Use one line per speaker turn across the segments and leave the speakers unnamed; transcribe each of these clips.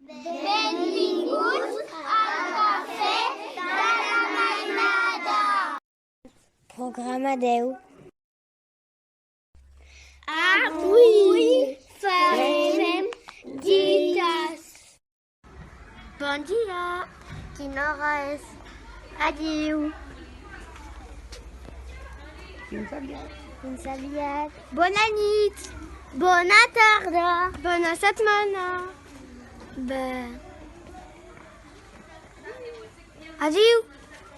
Benvinguts al Cafè de la mainada.
Programa 10.
Avui farem dites.
Bon dia. Quina hora és? Adiu.
Fins aviat.
Fins aviat. Bona nit. Bona tarda. Bona setmana. Adiu.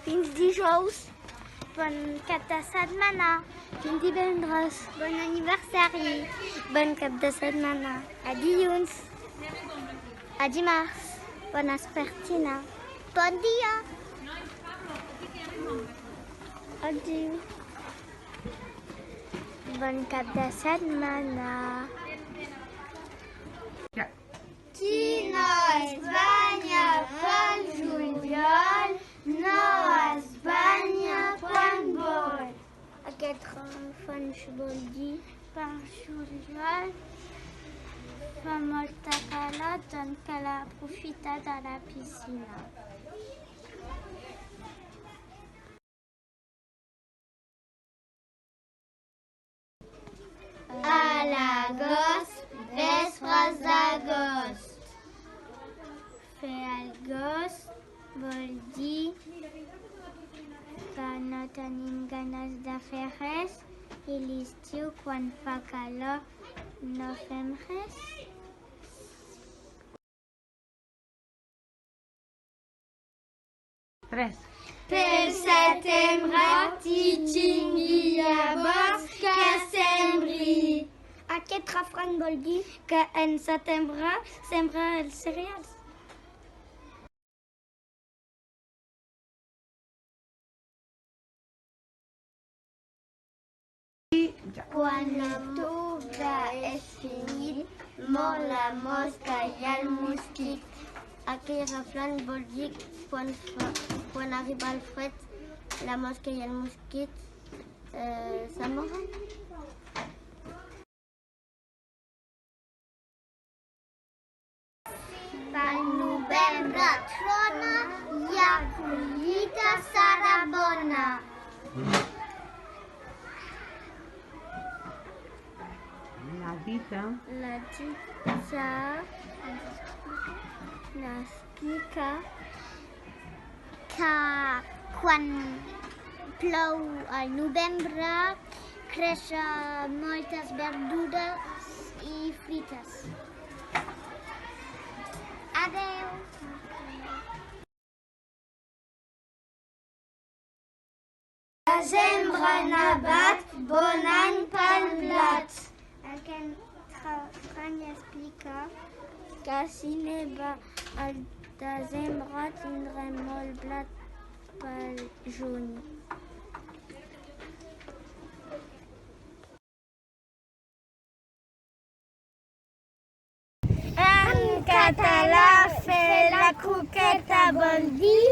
Fins dijous. Bon cap de setmana. Fins divendres. Bon aniversari. Bon cap de setmana. A dilluns. A dimarts. Bona vespertina. Bon dia. Adiu. Bon cap de setmana.
Qui no es banya pel juliol, no es banya quan vol.
Aquest refranys vol dir per juliol fa molta calor, doncs cal aprofitar de la piscina.
A l'agost, vespres d'agost.
Fer el gos vol dir que no tenim ganes de fer res i l'estiu, quan fa calor, no fem res.
Tres.
Per setembre t'hi tingui llavors que sembri.
Aquest refrany vol dir que en setembre sembra els cereals.
Quan l'octubre és finit, mor la mosca i el mosquit.
Aquell refrany vol dir quan arriba el fred, la mosca i el mosquit s'amoren.
Pel novembre trona i a collita serà bona.
La dita
La dita n'explica que quan plou al novembre creixen moltes verdures i fruites. Adeu!
Desembre nevat, bon any pel blat.
Aquest refrany explica que si neva al desembre tindrem molt blat pel juny.
En català, fer la coqueta vol dir